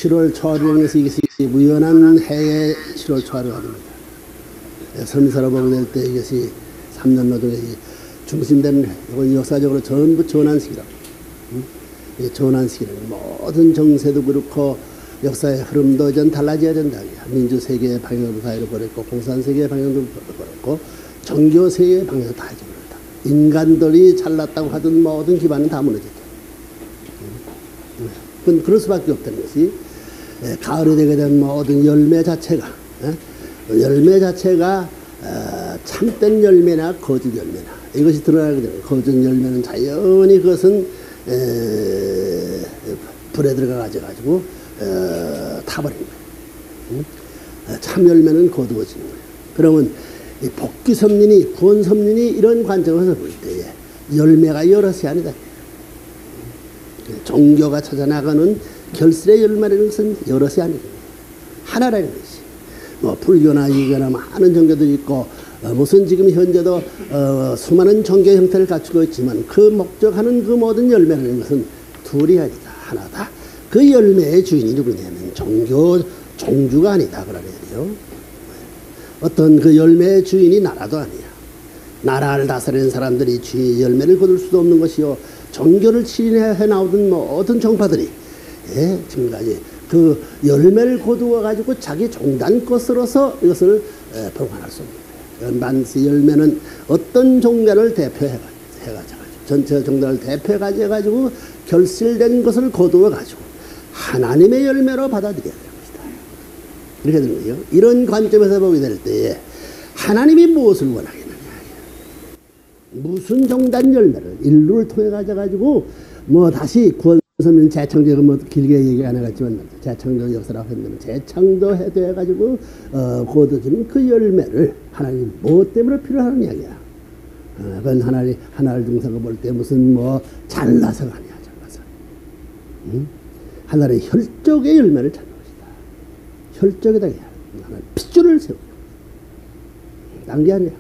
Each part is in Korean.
7월 초하루라는 것이 이것이 무연한 해의 7월 초하루가 됩니다. 섬사로 보게 될 때 이것이 3년 노동의 중심되는 이건 역사적으로 전부 전환식이라고. 전환식이라는 모든 정세도 그렇고 역사의 흐름도 이젠 달라져야 된다. 민주세계의 방향도 다 잃어버렸고 공산세계의 방향도 잃어버렸고 종교세계의 방향도 다 잃어버렸다. 인간들이 잘났다고 하던 모든 기반은 다 무너졌다. 그럴 수밖에 없다는 것이 가을이 되게 된 모든 열매 자체가 참된 열매나 거짓 열매나 이것이 드러나게 되는 거짓 열매는 자연히 그것은 불에 들어가 가지고 타버린 거예요. 참 열매는 거두어지는 거예요. 그러면 이 복귀 선민이 구원 선민이 이런 관점에서 볼 때에 열매가 여럿이 아니다. 종교가 찾아나가는 결실의 열매라는 것은 여럿이 아니고 하나라는 것이. 뭐 불교나 이교나 많은 종교들이 있고 무슨 지금 현재도 수많은 종교 형태를 갖추고 있지만 그 목적하는 그 모든 열매라는 것은 둘이 아니다. 하나다. 그 열매의 주인이 누구냐면 종주가 아니다. 그러야 돼요. 어떤 그 열매의 주인이 나라도 아니야. 나라를 다스리는 사람들이 열매를 거둘 수도 없는 것이요. 종교를 치rin해 나오던 모든 종파들이 지금까지 그 열매를 거두어 가지고 자기 종단 것으로서 이것을 보관할 수 없는 거예요. 만세 열매는 어떤 종교를 대표해 가지고 전체 종단을 대표해 가지고 결실된 것을 거두어 가지고 하나님의 열매로 받아들여야 되는 것이다. 이렇게 되는 거예요. 이런 관점에서 보게 될 때에 하나님이 무엇을 원하겠느냐. 무슨 종단 열매를 인류를 통해 가지고 뭐 다시 구원선민 재창조가 뭐 길게 얘기 안 해갔지만 재창조 역사라고 했는데 재창조해 돼 가지고 거둬지는 그 열매를 하나님 무엇 때문에 필요하는 이야기야. 그건 하나를 중상을 볼 때 무슨 뭐 잘나서가 아니야. 잘나서. 하나의 혈족의 열매를 찾는 것이다. 혈족에다 하나의 핏줄을 세우고 딴 게 아니야.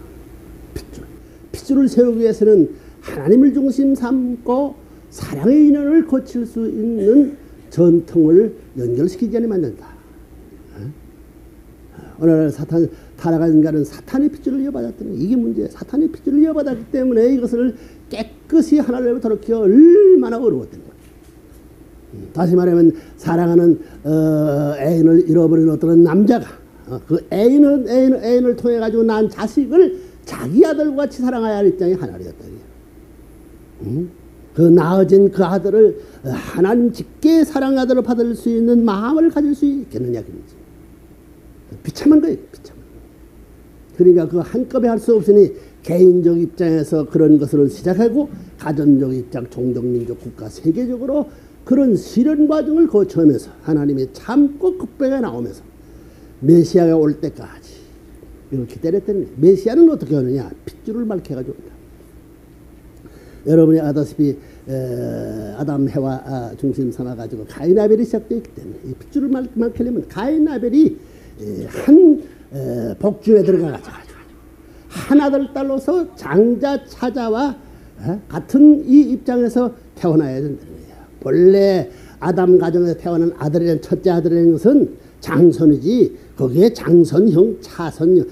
핏줄을 세우기 위해서는 하나님을 중심 삼고 사랑의 인연을 거칠 수 있는 전통을 연결시키지 않으면 안 된다. 오늘 타락한 인간은 사탄의 핏줄을 이어받았다는 이게 문제예요. 사탄의 핏줄을 이어받았기 때문에 이것을 깨끗이 하나를 돌이켜 얼마나 어려웠던 거예요. 다시 말하면 사랑하는 애인을 잃어버린 어떤 남자가 그 애인을 통해 가지고 난 자식을 자기 아들과 같이 사랑해야 할 입장이 하나였다. 그 나아진 그 아들을 하나님 직계 사랑 아들을 받을 수 있는 마음을 가질 수 있겠느냐. 비참한 거예요. 비참한. 그러니까 그 한꺼번에 할 수 없으니 개인적 입장에서 그런 것을 시작하고 가정적 입장, 종족민족, 국가, 세계적으로 그런 실현 과정을 거쳐오면서 하나님의 참고 급배가 나오면서 메시아가 올 때까지 이렇게 기다렸다는 거예요. 메시아는 어떻게 하느냐? 핏줄을 밝혀가지고 온다. 여러분이 아다시피 아담 해와 중심 삼아가지고 가인 아벨이 시작되어 있기 때문에 이 핏줄을 밝히려면 가인 아벨이 한 복주에 들어가가지고 한 아들 딸로서 장자 차자와 같은 이 입장에서 태어나야 된다는 거예요. 본래 아담 가정에서 태어난 아들이란 첫째 아들이라는 것은 장선이지 거기에 장선형, 차선형,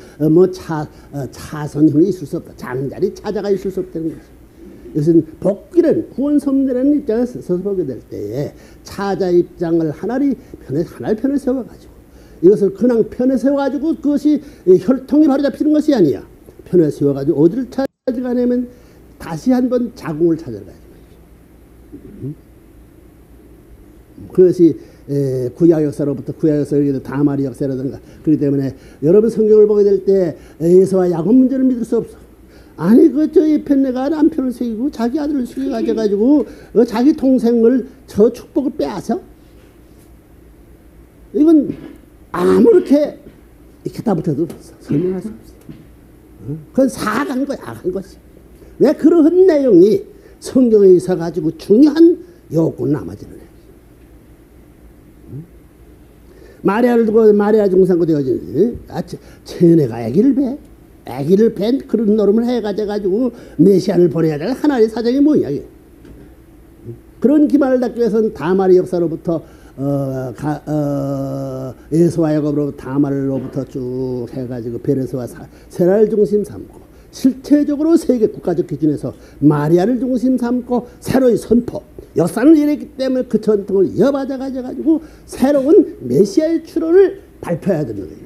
차선형이 있을 수 없다. 장자리 차자가 있을 수 없다는 것이죠. 이것은 복귀는 구원섭리라는 입장에서 보게 될 때에 차자 입장을 하나를 편에 세워가지고 이것을 그냥 편에 세워가지고 그것이 혈통이 바로 잡히는 것이 아니야. 편에 세워가지고 어디를 찾아가냐면 다시 한번 자궁을 찾아가야지. 그것이 구약 역사로부터 구약 역사로 다마리 역사라든가 그렇기 때문에 여러분 성경을 보게 될 때 에서와 야곱 문제를 믿을 수 없어. 아니 저 예편네가 남편을 새기고 자기 아들을 숙여가지고 자기 동생을 저 축복을 빼앗아? 이건 아무렇게 이렇게 다 붙여도 설명할 수 없어. 그건 사악한 거야. 악한 것이. 왜 그러한 내용이 성경에 있어가지고 중요한 요건 남아지는 거야. 마리아를 두고 마리아 중상고 되어지지. 체내가 아기를 뺀 그런 노름을 해가지고 메시아를 보내야 될 하나의 사정이 뭐냐. 그런 기반을 닦기 위해서는 다마리 역사로부터 에서와 야곱으로 다말로부터 쭉 해가지고 베레스와 세라를 중심 삼고 실체적으로 세계 국가적 기준에서 마리아를 중심 삼고 새로이 선포 역사는 이랬기 때문에 그 전통을 이어받아 가지고 새로운 메시아의 출현을 발표해야 되는 거예요.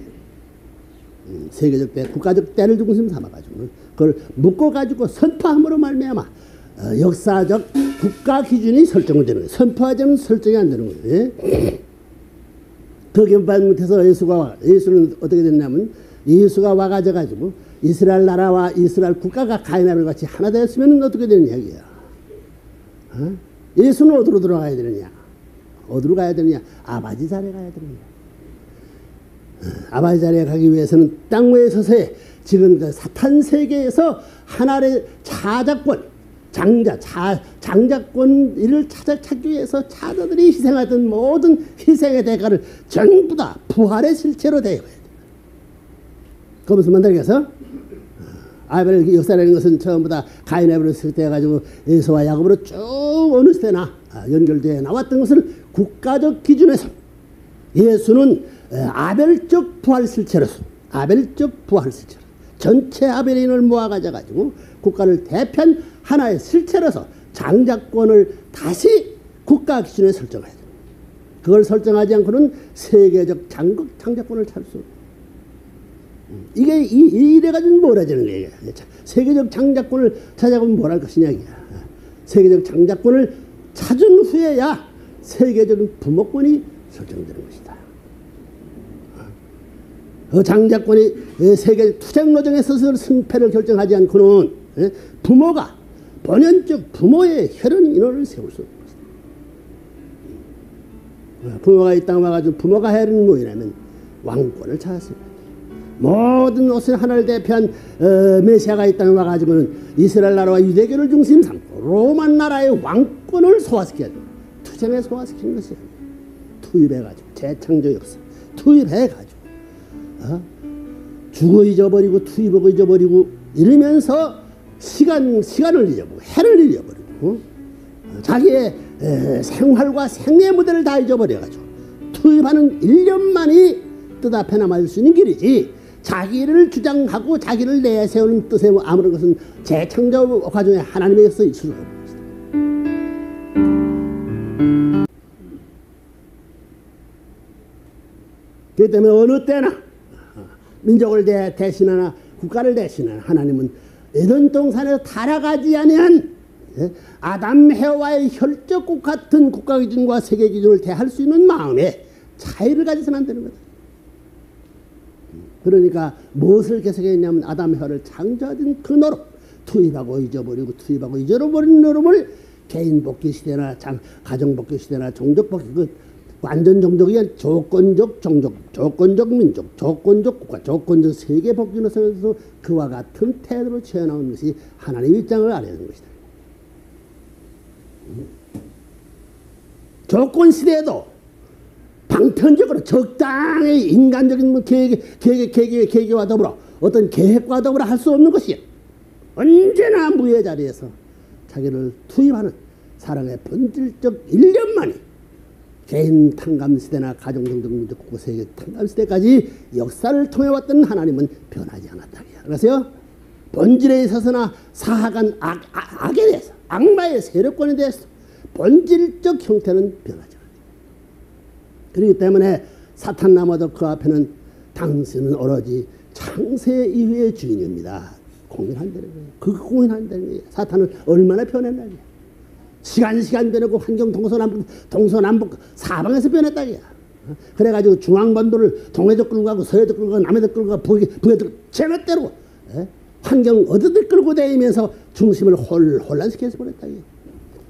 세계적 때 국가적 때를 중심 삼아가지고 그걸 묶어가지고 선포함으로 말미암아 역사적 국가 기준이 설정되는 거예요. 선포하지 않으면 설정이 안 되는 거예요. 거기에 반못해서 예수는 어떻게 됐냐면 예수가 와가지고 이스라엘 나라와 이스라엘 국가가 가인아벨 같이 하나 되었으면 어떻게 되는 이야기야. 예수는 어디로 들어가야 되느냐? 어디로 가야 되느냐? 아버지 자리에 가야 되느냐? 아버지 자리에 가기 위해서는 땅 위에 서서의 지금 그 사탄 세계에서 하나의 자작권, 장자권 이를 찾기 위해서 자자들이 희생하던 모든 희생의 대가를 전부 다 부활의 실체로 되어야 돼. 그러면서 만들어서 아벨 역사라는 것은 전부 다 가인아벨로 설득해가지고 에서와 야곱으로 쭉 어느 때나 연결되어 나왔던 것을 국가적 기준에서 예수는 아벨적 부활 실체로서 전체 아벨인을 모아가지고 국가를 대표한 하나의 실체로서 장자권을 다시 국가 기준에 설정해야 됩니다. 그걸 설정하지 않고는 세계적 장자권을 찾을 수 없습니다. 이게 이래가지고 뭐라지는 거예요. 세계적 장자권을 찾아보면 뭘 할 것이냐. 세계적 장자권을 찾은 후에야 세계적인 부모권이 설정되는 것이다. 그 장자권이 세계 투쟁노정에서 승패를 결정하지 않고는 부모가 본연적 부모의 혈연 인원을 세울 수 없는 것이다. 부모가 이 땅에 와가지고 부모가 혈연이 뭐냐면 왕권을 찾았습니다. 모든 옷을 하나를 대표한 메시아가 이 땅에 와가지고는 이스라엘 나라와 유대교를 중심 삼고 로마 나라의 왕권을 소화시켜야 돼. 투쟁에 소화시키는 것이 아니야. 투입해가지고 재창조 역사 투입해가지고 죽어 잊어버리고 투입하고 잊어버리고 이러면서 시간을 잊어버리고 해를 잊어버리고 자기의 생활과 생애 무대를 다 잊어버려가지고 투입하는 1년만이 뜻 앞에 남아있을 수 있는 길이지 자기를 주장하고 자기를 내세우는 뜻에 아무런 것은 재창조 과정에 하나님의 역사에 있을 수가 없는 것이다. 그렇기 때문에 어느 때나 민족을 대신하나 국가를 대신하나 하나님은 에덴 동산에서 타락하지 아니한 아담 해와의 혈족국 같은 국가 기준과 세계 기준을 대할 수 있는 마음에 차이를 가져서는 안 되는 거다. 그러니까 무엇을 계속했냐면 아담 해와를 창조하던 그 노름 투입하고 잊어버린 노름을 개인 복귀 시대나 가정 복귀 시대나 종족 복귀 완전 종족이 아니라 조건적 종족, 조건적 민족, 조건적 국가, 조건적 세계 복귀를 통해서 그와 같은 태도를 취해나온 것이 하나님의 입장을 알아내는 것이다. 조건 시대에도 방편적으로 적당히 인간적인 계획과 더불어 어떤 계획과 더불어 할 수 없는 것이야. 언제나 무의 자리에서 자기를 투입하는 사랑의 본질적 일념만이 개인 탕감시대나 가정정적 민족 국가 세계 탕감시대까지 역사를 통해왔던 하나님은 변하지 않았다. 그래서요 본질에 있어서나 사악한 악에 대해서 악마의 세력권에 대해서 본질적 형태는 변하지 않았다. 그렇기 때문에 사탄 남아도 그 앞에는 당신은 오로지 창세 이후의 주인입니다. 공인한다는 거예요. 그 공인한다는 거예요. 사탄은 얼마나 변했나. 시간 변하고 환경 동서남북 사방에서 변했다. 그래가지고 중앙반도를 동해도 끌고 가고 서해도 끌고 가고 남해도 끌고 가고 북해도 제멋대로 환경 어디든 끌고 다니면서 중심을 혼란시켜서 버렸다.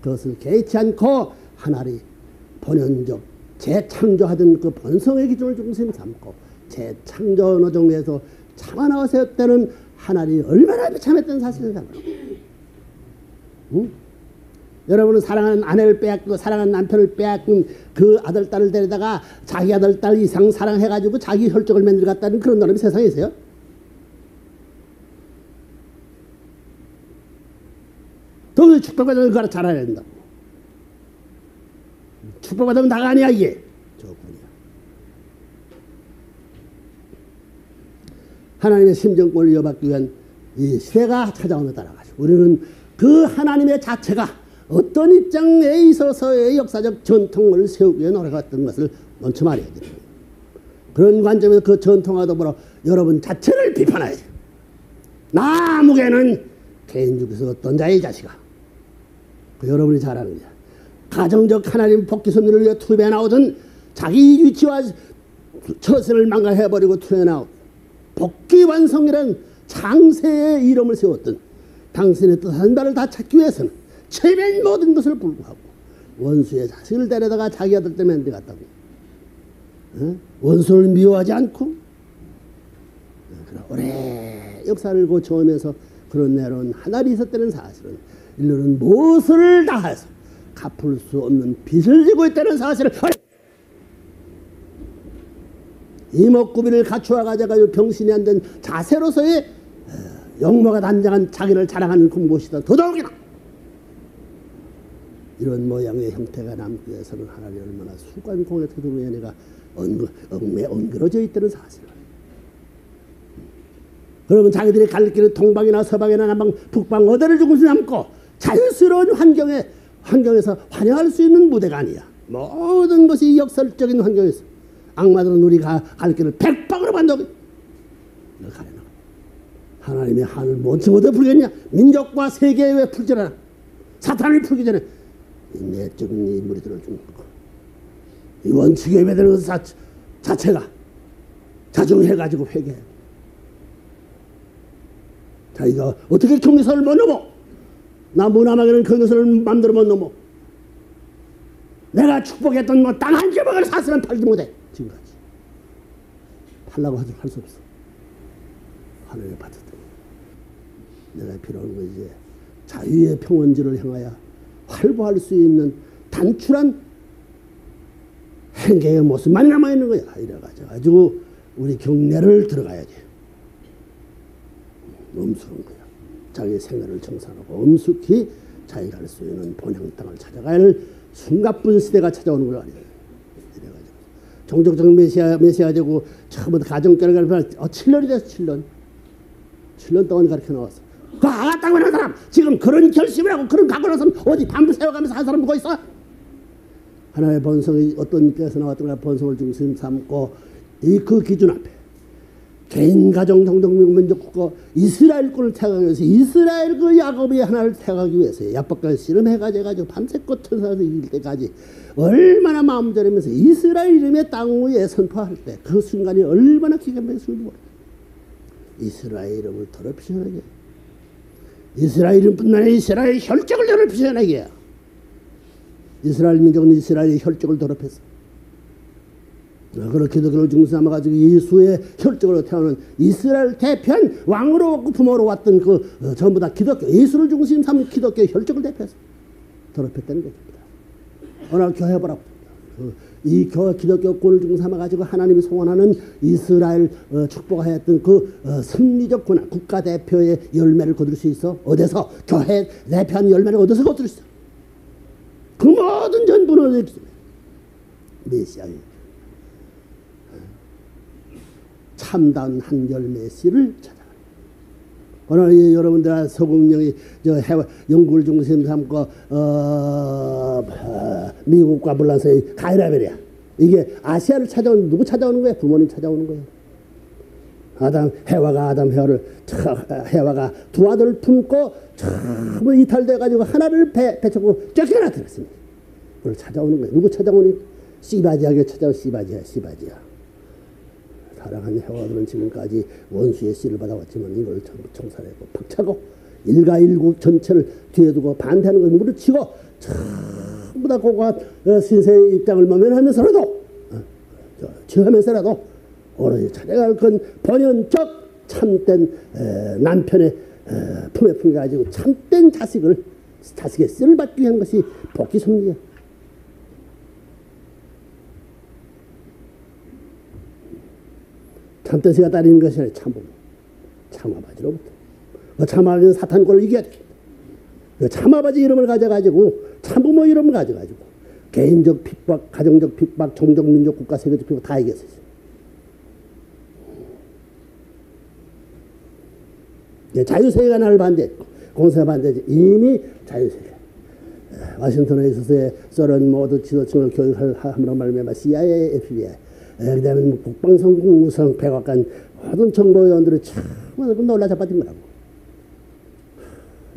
그것을 개의치 않고 하나님 본연적 재창조하던 그 본성의 기준을 중심 삼고 재창조 노정에서 참아나와 세웠다는 하나님이 얼마나 참했던 사실을 잡으라고. 응? 여러분은 사랑하는 아내를 빼앗기고 사랑하는 남편을 빼앗긴 그 아들, 딸을 데려다가 자기 아들, 딸 이상 사랑해가지고 자기 혈족을 만들어갔다는 그런 사람이 세상에 있어요? 더 축복받으면 그걸 잘해야 된다고. 축복받으면 다가 아니야 이게. 하나님의 심정권을 이어받기 위한 이 시대가 찾아오며 따라가지고 우리는 그 하나님의 자체가 어떤 입장에 있어서의 역사적 전통을 세우기 위해 노력했던 것을 먼저 말해야 됩니다. 그런 관점에서 그 전통과 더불어 여러분 자체를 비판해야 돼요. 나무개는 개인 중에서 어떤 자의 자식아. 그 여러분이 잘 아는 거야. 가정적 하나님 복귀 섭리를 위해 투입해 나오던 자기 위치와 처세를 망가해버리고 투입해 나온 복귀 완성이라는 창세의 이름을 세웠던 당신의 뜻한 바를 다 찾기 위해서는 최면 모든 것을 불구하고 원수의 자식을 데려다가 자기 아들 때문에 안 되겠다고. 원수를 미워하지 않고 오래 역사를 거쳐오면서 그런 내로는 하나님이 있었다는 사실은 인류는 무엇을 다해서 갚을 수 없는 빚을 지고 있다는 사실을 이목구비를 갖추어 가져가지고 병신이 안 된 자세로서의 영모가 단장한 자기를 자랑하는 그 무엇이다. 더더욱이나 이런 모양의 형태가 남기 위해서는 하나님이 얼마나 수관 공의 태도로 얘네가 엉그러져 있다는 사실을. 그러면 자기들이 갈 길은 동방이나 서방이나 남방, 북방 어디를 중심에 남고 자유스러운 환경에서 환영할 수 있는 무대가 아니야. 모든 것이 역설적인 환경에서 악마들은 우리가 갈 길을 백방으로 반독 가려나. 하나님의 한을 뭔지 못해 풀겠냐? 민족과 세계에 왜 풀지 않아? 사탄을 풀기 전에 이 내적인 이 무리들을 죽는 거. 이 원칙에 예배되는 것 자체가 자중해가지고 회개해. 자기가 어떻게 경계선을 못 넘어? 나 무남하게는 경계선을 맘대로 못 넘어. 내가 축복했던 뭐 땅 한 조각을 사서는 팔지 못해. 지금까지 팔라고 하도 할 수 없어. 하늘에 받았다. 내가 필요한 건 이제 자유의 평원지를 향하여 활보할 수 있는 단출한 행계의 모습만이 남아있는 거야. 이래가지고 우리 경례를 들어가야 돼. 엄숙한 거야. 자기의 생애를 정산하고 엄숙히 자기가 할 수 있는 본향 땅을 찾아가야 할 숨가쁜 시대가 찾아오는 걸 아니야. 이래가지고 종족적 메시아 되고 처음부터 가정결과를 7년이 됐어. 7년 동안 가르쳐 나왔어. 그 아가땅 하는 사람 지금 그런 결심을 하고 그런 각오를 해서 어디 밤을 새워가면서 한 사람 누가 있어? 하나의 본성이 어떤 데서 나왔던가 본성을 중심 삼고 이 그 기준 앞에 개인 가정 정동민 민족 국가 이스라엘권을 태어가기 위해서 이스라엘 그 야곱의 하나를 태어가기 위해서 야법까지 씨름해가지고 밤새껏 천사에서 이길 때까지 얼마나 마음 졸이면서 이스라엘 이름의 땅 위에 선포할 때 그 순간이 얼마나 기가 막힐지 모르겠어요. 이스라엘 이름을 더럽히셔나게 이스라엘 이름뿐만 아니라 이스라엘 혈족을 더럽히셔나게 이스라엘 민족은 이스라엘의 혈족을 더럽혔어. 그렇게 기독교를 중심삼아가지고 예수의 혈족으로 태어난 이스라엘 대표한 왕으로 부모로 왔던 그 전부 다 기독교 예수를 중심 삼은 기독교의 혈족을 대표해서 더럽혔다는 것입니다. 오늘 교회보라 이 기독교권을 중심 삼아가지고 하나님이 소원하는 이스라엘 축복하였던 그 승리적 권한 국가대표의 열매를 거둘 수 있어. 어디서? 교회 대표한 열매를 어디서 거둘 수 있어? 그 모든 전부는 어디 메시아예요. 참다운 한결 메시를 찾아가는 오늘 여러분들 서공령이 영국을 중심 삼고 미국과 물란서의 가이라벨이야. 이게 아시아를 찾아오는 누구 찾아오는 거야? 부모님 찾아오는 거야. 해와가 두 아들을 품고 전부 이탈돼가지고 하나를 배쳤고 쫓겨나 들었습니다. 그걸 찾아오는 거야. 누구 찾아오니? 씨바지하게 찾아온 씨바지야. 사랑하는 해와들은 지금까지 원수의 씨를 받아왔지만 이걸 전부 청산하고 박차고 일가일국 전체를 뒤에 두고 반대하는 것을 무릎치고 전부 다 고고한 신세의 입장을 모면하면서라도 취하면서라도 오로지 찾아갈 건 본연적 참된 남편의 품에 품겨가지고 참된 자식의 씨를 받기 위한 것이 복귀 섭리야. 참된 씨가 따르는 것이 아니라 참아바지로부터. 참아바지는 사탄권을 이겨야 돼. 참아바지 이름을 가져가지고 참부모 이름을 가져가지고 개인적 핍박, 가정적 핍박, 종족, 민족, 국가, 세계적 핍박 다 이겼어요. 자유세계가 나를 반대했고 공사 반대지 이미 자유세계. 워싱턴에 있어서의 소련 모두 지도층을 교육함으로 말미암아 CIA, FBI, 그다음에 국방성, 국무성, 백악관 모든 정보위원들이 참 놀라 자빠진 거라고.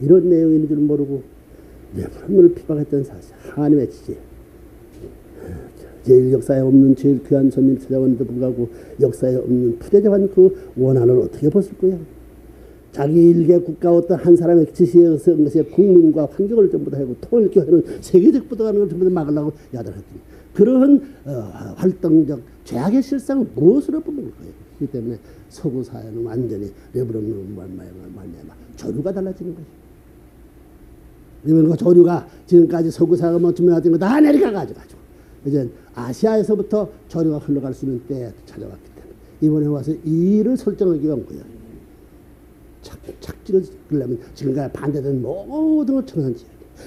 이런 내용인 줄 모르고 레브론을 피박했던 사실. 하나님의 지혜. 제일 역사에 없는 제일 귀한 손님 찾아왔는데 불구하고 역사에 없는 푸대접한 그 원한을 어떻게 벗을 거야. 자기 일개 국가 어떤 한 사람의 지시에 쓴 것이 국민과 환경을 전부 다 하고 통일교회는 세계적 부도하는 걸 전부 다 막으려고 야단했더니 그러한 활동적 죄악의 실상을 무엇으로 뽑는 거예요. 그렇기 때문에 서구 사회는 완전히 레브론으로 말미암아 조류가 달라지는 거예요. 이런 거 조류가 지금까지 서구 사회가 뭐 증명했던 거 다 내려가 가지고 이제 아시아에서부터 조류가 흘러갈 수 있는 때에 찾아왔기 때문에 이번에 와서 이 일을 설정하기 위한 거예요. 착지를 그러려면 지금까지 반대된 모든 걸 청산지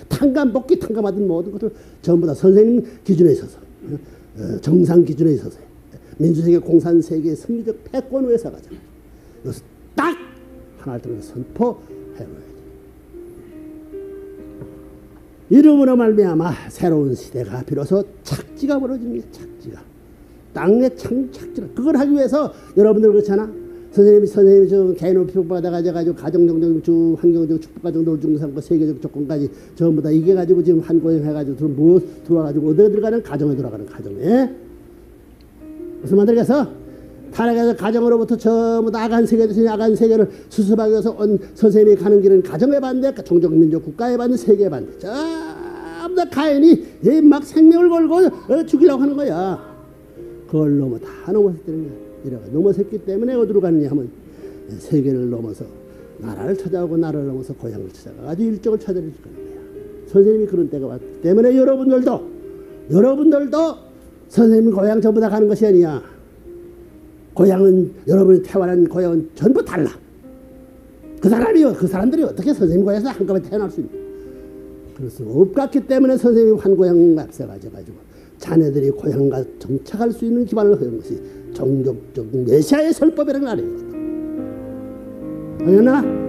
탕감 복귀 탕감하던 모든 것을 전부 다 선생님 기준에 있어서 정상 기준에 있어서 민주세계 공산세계의 승리적 패권 위에서 가자. 그래서 딱 하나를 통해서 선포해버려야 돼. 이름으로 말미암아 새로운 시대가 비로소 착지가 벌어집니다. 착지가 땅의 착지가 그걸 하기 위해서 여러분들 그렇잖아. 선생님이 저 개인으로 표받아가지고 가정정적 환경적 축복가정 노중상과 세계적 조건까지 전부 다 이게 가지고 지금 한 고행 해가지고 뭐 들어와가지고 어디에 들어가는 가정에 들어가는 가정에 무슨 만들겠어? 타락해서 가정으로부터 전부 다 악한 세계를 수습하기 위해서 온 선생님이 가는 길은 가정에 반대, 종족민족 국가에 반대, 세계에 반대. 전부 다 가인이 막 생명을 걸고 죽이려고 하는 거야. 그걸 넘어 다 넘어섰다는 거야. 이래가 넘어섰기 때문에 어디로 가느냐 하면 세계를 넘어서 나라를 찾아오고 나라를 넘어서 고향을 찾아가 아주 일정을 찾아낼 거야. 선생님이 그런 때가 왔기 때문에 여러분들도 선생님 고향 전부 다 가는 것이 아니야. 고향은 여러분이 태어난 고향은 전부 달라. 그 사람들이 어떻게 선생님 고향에서 한꺼번에 태어날 수 있냐. 그럴 수 없기 때문에 선생님이 한 고향 앞서가지고 자네들이 고향과 정착할 수 있는 기반을 허용한 것이 종족적 메시아의 설법이라는 걸 알아야 된다. 알겠나?